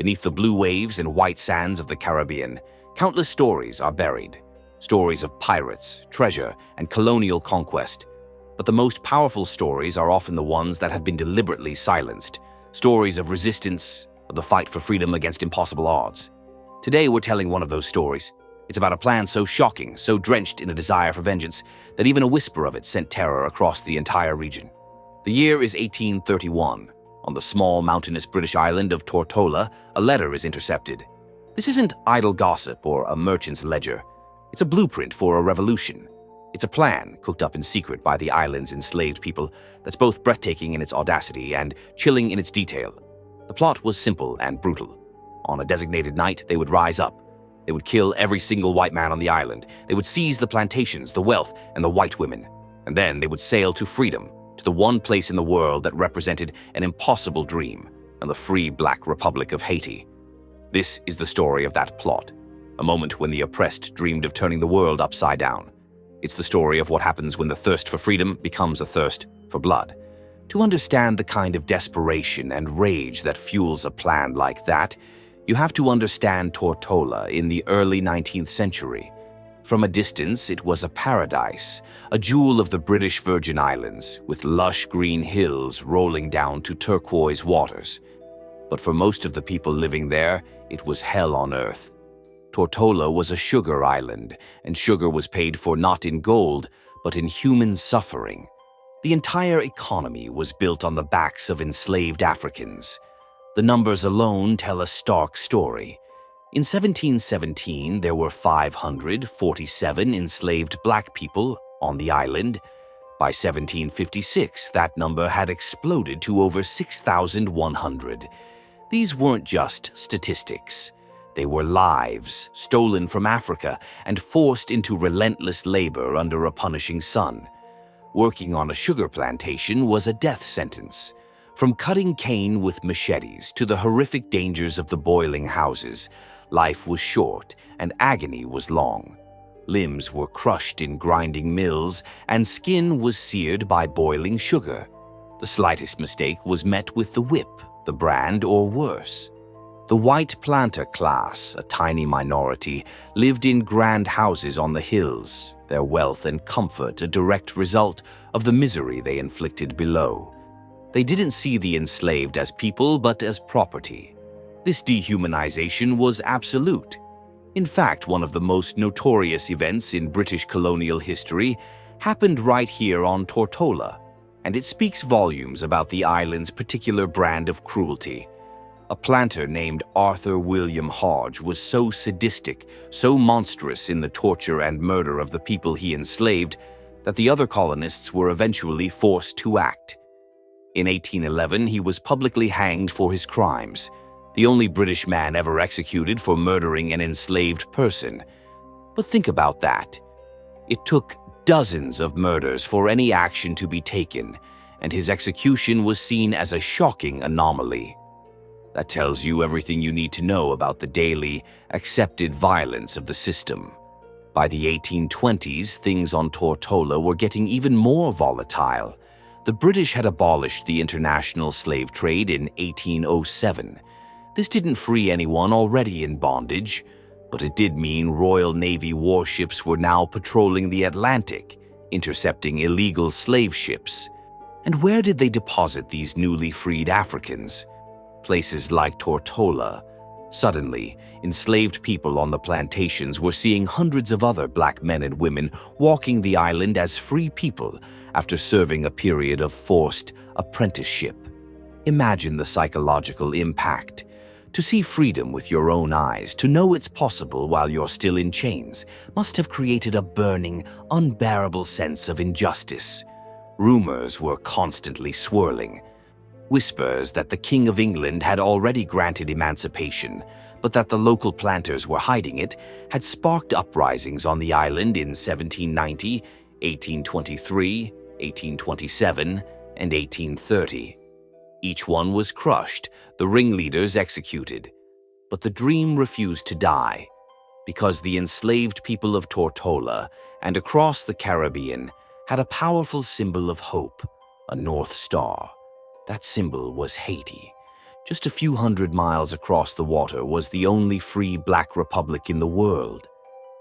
Beneath the blue waves and white sands of the Caribbean, countless stories are buried. Stories of pirates, treasure, and colonial conquest. But the most powerful stories are often the ones that have been deliberately silenced. Stories of resistance, of the fight for freedom against impossible odds. Today we're telling one of those stories. It's about a plan so shocking, so drenched in a desire for vengeance, that even a whisper of it sent terror across the entire region. The year is 1831. On the small mountainous British island of Tortola, a letter is intercepted. This isn't idle gossip or a merchant's ledger. It's a blueprint for a revolution. It's a plan cooked up in secret by the island's enslaved people that's both breathtaking in its audacity and chilling in its detail. The plot was simple and brutal. On a designated night, they would rise up. They would kill every single white man on the island. They would seize the plantations, the wealth, and the white women. And then they would sail to freedom, to the one place in the world that represented an impossible dream, and the free Black Republic of Haiti. This is the story of that plot, a moment when the oppressed dreamed of turning the world upside down. It's the story of what happens when the thirst for freedom becomes a thirst for blood. To understand the kind of desperation and rage that fuels a plan like that, you have to understand Tortola in the early 19th century. From a distance, it was a paradise, a jewel of the British Virgin Islands, with lush green hills rolling down to turquoise waters. But for most of the people living there, it was hell on earth. Tortola was a sugar island, and sugar was paid for not in gold, but in human suffering. The entire economy was built on the backs of enslaved Africans. The numbers alone tell a stark story. In 1717, there were 547 enslaved black people on the island. By 1756, that number had exploded to over 6,100. These weren't just statistics. They were lives stolen from Africa and forced into relentless labor under a punishing sun. Working on a sugar plantation was a death sentence. From cutting cane with machetes to the horrific dangers of the boiling houses, life was short and agony was long. Limbs were crushed in grinding mills and skin was seared by boiling sugar. The slightest mistake was met with the whip, the brand, or worse. The white planter class, a tiny minority, lived in grand houses on the hills, their wealth and comfort a direct result of the misery they inflicted below. They didn't see the enslaved as people but as property. This dehumanization was absolute. In fact, one of the most notorious events in British colonial history happened right here on Tortola, and it speaks volumes about the island's particular brand of cruelty. A planter named Arthur William Hodge was so sadistic, so monstrous in the torture and murder of the people he enslaved, that the other colonists were eventually forced to act. In 1811, he was publicly hanged for his crimes, the only British man ever executed for murdering an enslaved person. But think about that. It took dozens of murders for any action to be taken, and his execution was seen as a shocking anomaly. That tells you everything you need to know about the daily, accepted violence of the system. By the 1820s, things on Tortola were getting even more volatile. The British had abolished the international slave trade in 1807. This didn't free anyone already in bondage, but it did mean Royal Navy warships were now patrolling the Atlantic, intercepting illegal slave ships. And where did they deposit these newly freed Africans? Places like Tortola. Suddenly, enslaved people on the plantations were seeing hundreds of other black men and women walking the island as free people after serving a period of forced apprenticeship. Imagine the psychological impact. To see freedom with your own eyes, to know it's possible while you're still in chains, must have created a burning, unbearable sense of injustice. Rumors were constantly swirling. Whispers that the King of England had already granted emancipation, but that the local planters were hiding it, had sparked uprisings on the island in 1790, 1823, 1827, and 1830. Each one was crushed, the ringleaders executed. But the dream refused to die, because the enslaved people of Tortola and across the Caribbean had a powerful symbol of hope, a North Star. That symbol was Haiti. Just a few hundred miles across the water was the only free black republic in the world.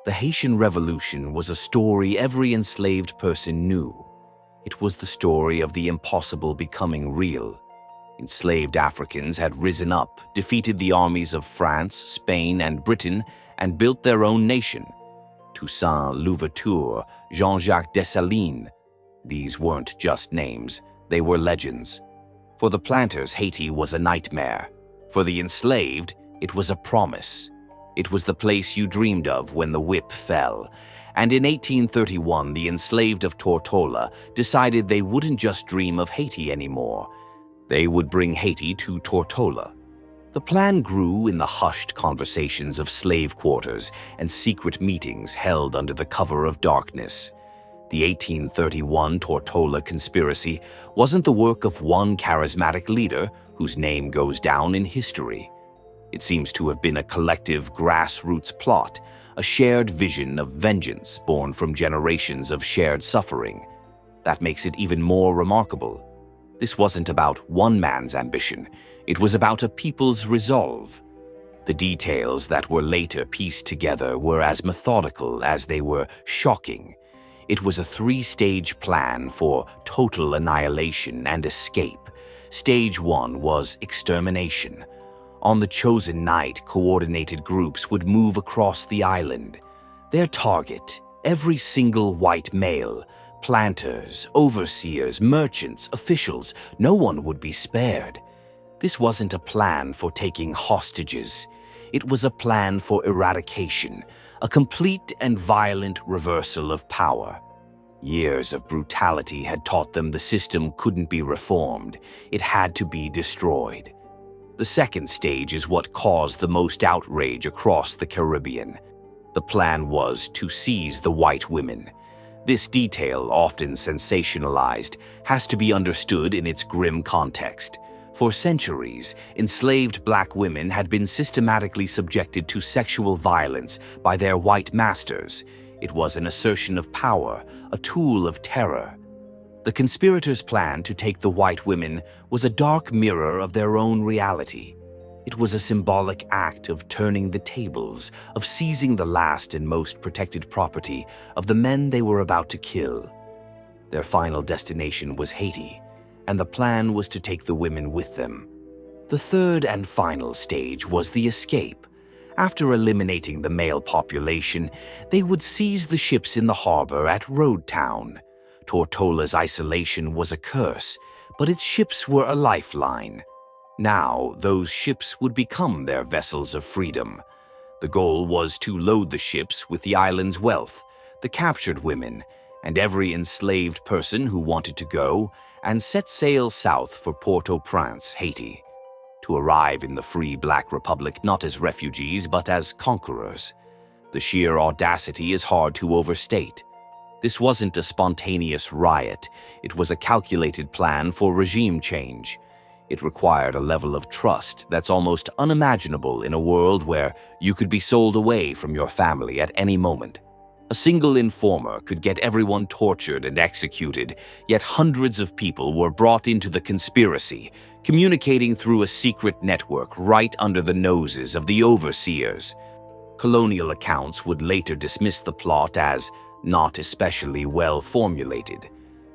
The Haitian Revolution was a story every enslaved person knew. It was the story of the impossible becoming real. Enslaved Africans had risen up, defeated the armies of France, Spain, and Britain, and built their own nation. Toussaint Louverture, Jean-Jacques Dessalines. These weren't just names, they were legends. For the planters, Haiti was a nightmare. For the enslaved, it was a promise. It was the place you dreamed of when the whip fell. And in 1831, the enslaved of Tortola decided they wouldn't just dream of Haiti anymore. They would bring Haiti to Tortola. The plan grew in the hushed conversations of slave quarters and secret meetings held under the cover of darkness. The 1831 Tortola conspiracy wasn't the work of one charismatic leader whose name goes down in history. It seems to have been a collective grassroots plot, a shared vision of vengeance born from generations of shared suffering. That makes it even more remarkable. This wasn't about one man's ambition, it was about a people's resolve. The details that were later pieced together were as methodical as they were shocking. It was a three-stage plan for total annihilation and escape. Stage 1 was extermination. On the chosen night, coordinated groups would move across the island. Their target, every single white male, planters, overseers, merchants, officials, no one would be spared. This wasn't a plan for taking hostages. It was a plan for eradication, a complete and violent reversal of power. Years of brutality had taught them the system couldn't be reformed. It had to be destroyed. The second stage is what caused the most outrage across the Caribbean. The plan was to seize the white women. This detail, often sensationalized, has to be understood in its grim context. For centuries, enslaved black women had been systematically subjected to sexual violence by their white masters. It was an assertion of power, a tool of terror. The conspirators' plan to take the white women was a dark mirror of their own reality. It was a symbolic act of turning the tables, of seizing the last and most protected property of the men they were about to kill. Their final destination was Haiti, and the plan was to take the women with them. The third and final stage was the escape. After eliminating the male population, they would seize the ships in the harbor at Road Town. Tortola's isolation was a curse, but its ships were a lifeline. Now, those ships would become their vessels of freedom. The goal was to load the ships with the island's wealth, the captured women, and every enslaved person who wanted to go, and set sail south for Port-au-Prince, Haiti, to arrive in the free Black Republic not as refugees but as conquerors. The sheer audacity is hard to overstate. This wasn't a spontaneous riot, it was a calculated plan for regime change. It required a level of trust that's almost unimaginable in a world where you could be sold away from your family at any moment. A single informer could get everyone tortured and executed, yet hundreds of people were brought into the conspiracy, communicating through a secret network right under the noses of the overseers. Colonial accounts would later dismiss the plot as not especially well formulated,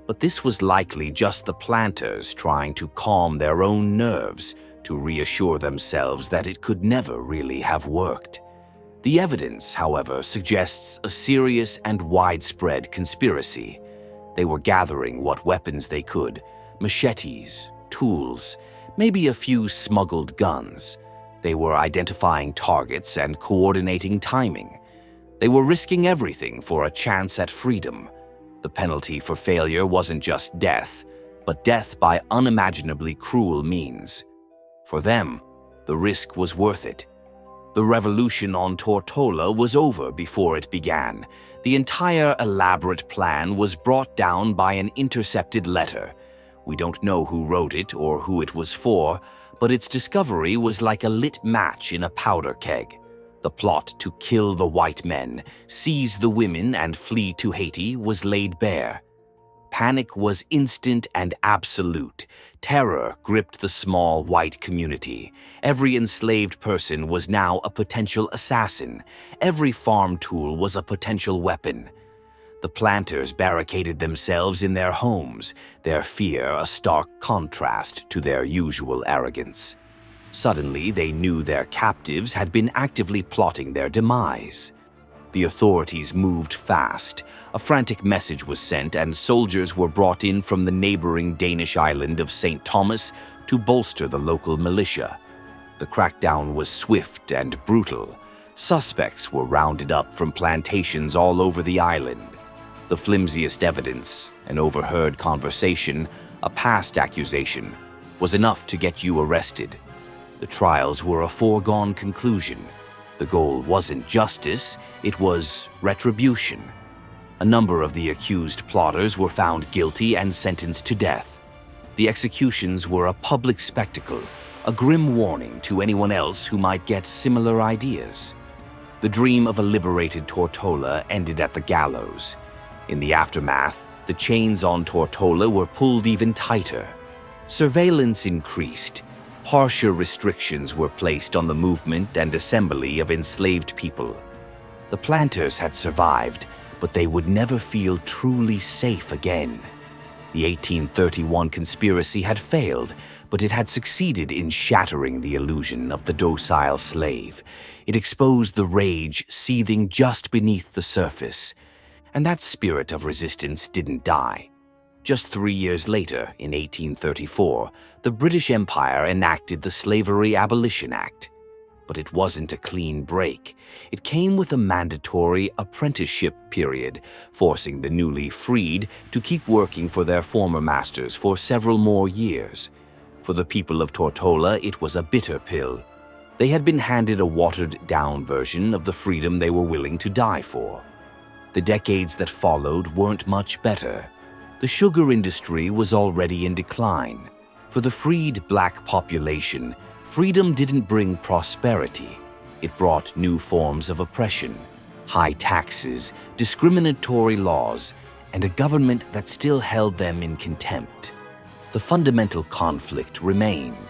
but this was likely just the planters trying to calm their own nerves, to reassure themselves that it could never really have worked. The evidence, however, suggests a serious and widespread conspiracy. They were gathering what weapons they could, machetes, tools, maybe a few smuggled guns. They were identifying targets and coordinating timing. They were risking everything for a chance at freedom. The penalty for failure wasn't just death, but death by unimaginably cruel means. For them, the risk was worth it. The revolution on Tortola was over before it began. The entire elaborate plan was brought down by an intercepted letter. We don't know who wrote it or who it was for, but its discovery was like a lit match in a powder keg. The plot to kill the white men, seize the women, and flee to Haiti was laid bare. Panic was instant and absolute. Terror gripped the small white community. Every enslaved person was now a potential assassin. Every farm tool was a potential weapon. The planters barricaded themselves in their homes, their fear a stark contrast to their usual arrogance. Suddenly, they knew their captives had been actively plotting their demise. The authorities moved fast. A frantic message was sent, and soldiers were brought in from the neighboring Danish island of St. Thomas to bolster the local militia. The crackdown was swift and brutal. Suspects were rounded up from plantations all over the island. The flimsiest evidence, an overheard conversation, a past accusation, was enough to get you arrested. The trials were a foregone conclusion. The goal wasn't justice, it was retribution. A number of the accused plotters were found guilty and sentenced to death. The executions were a public spectacle, a grim warning to anyone else who might get similar ideas. The dream of a liberated Tortola ended at the gallows. In the aftermath, the chains on Tortola were pulled even tighter. Surveillance increased. Harsher restrictions were placed on the movement and assembly of enslaved people. The planters had survived, but they would never feel truly safe again. The 1831 conspiracy had failed, but it had succeeded in shattering the illusion of the docile slave. It exposed the rage seething just beneath the surface. And that spirit of resistance didn't die. Just 3 years later, in 1834, the British Empire enacted the Slavery Abolition Act. But it wasn't a clean break. It came with a mandatory apprenticeship period, forcing the newly freed to keep working for their former masters for several more years. For the people of Tortola, it was a bitter pill. They had been handed a watered-down version of the freedom they were willing to die for. The decades that followed weren't much better. The sugar industry was already in decline. For the freed black population, freedom didn't bring prosperity. It brought new forms of oppression, high taxes, discriminatory laws, and a government that still held them in contempt. The fundamental conflict remained.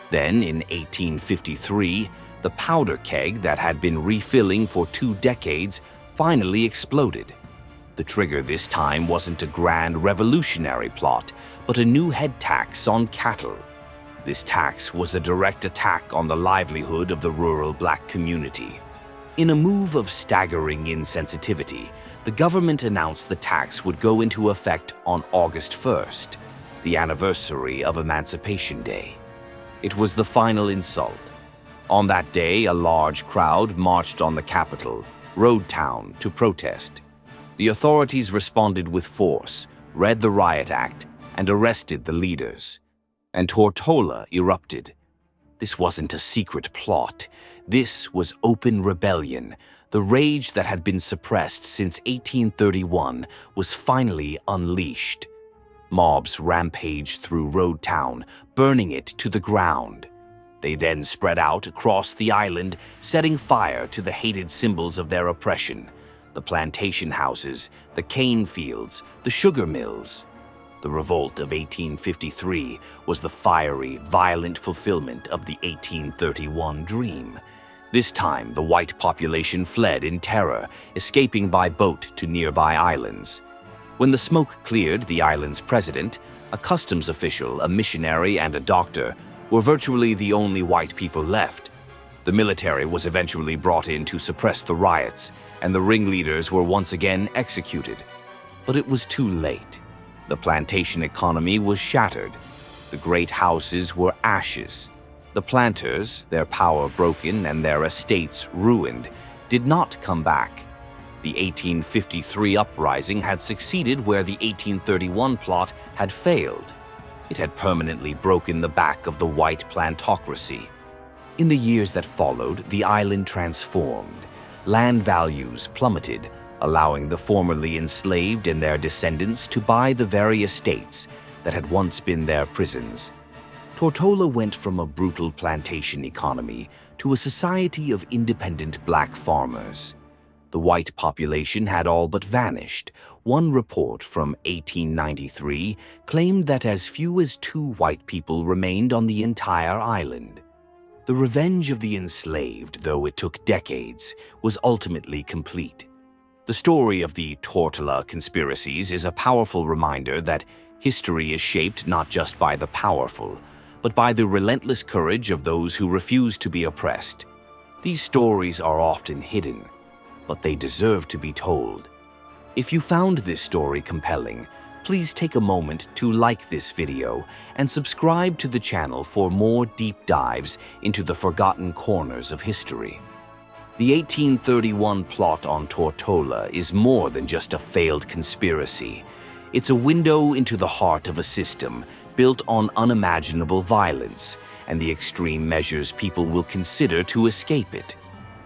Then, in 1853, the powder keg that had been refilling for 2 decades finally exploded. The trigger this time wasn't a grand revolutionary plot, but a new head tax on cattle. This tax was a direct attack on the livelihood of the rural black community. In a move of staggering insensitivity, the government announced the tax would go into effect on August 1st, the anniversary of Emancipation Day. It was the final insult. On that day, a large crowd marched on the Capitol, Road Town, to protest. The authorities responded with force, read the Riot Act, and arrested the leaders. And Tortola erupted. This wasn't a secret plot. This was open rebellion. The rage that had been suppressed since 1831 was finally unleashed. Mobs rampaged through Road Town, burning it to the ground. They then spread out across the island, setting fire to the hated symbols of their oppression: the plantation houses, the cane fields, the sugar mills. The revolt of 1853 was the fiery, violent fulfillment of the 1831 dream. This time, the white population fled in terror, escaping by boat to nearby islands. When the smoke cleared, the island's president, a customs official, a missionary, and a doctor were virtually the only white people left. The military was eventually brought in to suppress the riots, and the ringleaders were once again executed. But it was too late. The plantation economy was shattered. The great houses were ashes. The planters, their power broken and their estates ruined, did not come back. The 1853 uprising had succeeded where the 1831 plot had failed. It had permanently broken the back of the white plantocracy. In the years that followed, the island transformed. Land values plummeted, allowing the formerly enslaved and their descendants to buy the very estates that had once been their prisons. Tortola went from a brutal plantation economy to a society of independent black farmers. The white population had all but vanished. One report from 1893 claimed that as few as 2 white people remained on the entire island. The revenge of the enslaved, though it took decades, was ultimately complete. The story of the Tortola conspiracies is a powerful reminder that history is shaped not just by the powerful, but by the relentless courage of those who refuse to be oppressed. These stories are often hidden, but they deserve to be told. If you found this story compelling, please take a moment to like this video and subscribe to the channel for more deep dives into the forgotten corners of history. The 1831 plot on Tortola is more than just a failed conspiracy. It's a window into the heart of a system built on unimaginable violence and the extreme measures people will consider to escape it.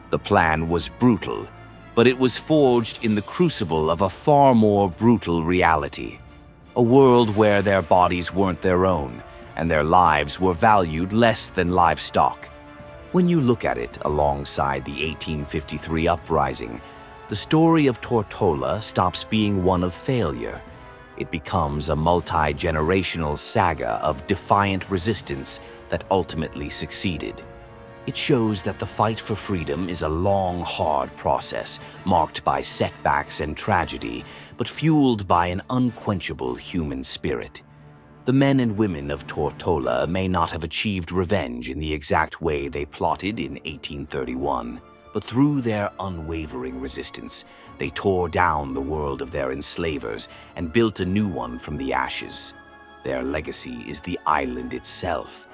The plan was brutal, but it was forged in the crucible of a far more brutal reality. A world where their bodies weren't their own, and their lives were valued less than livestock. When you look at it alongside the 1853 Uprising, the story of Tortola stops being one of failure. It becomes a multi-generational saga of defiant resistance that ultimately succeeded. It shows that the fight for freedom is a long, hard process, marked by setbacks and tragedy, but fueled by an unquenchable human spirit. The men and women of Tortola may not have achieved revenge in the exact way they plotted in 1831, but through their unwavering resistance, they tore down the world of their enslavers and built a new one from the ashes. Their legacy is the island itself,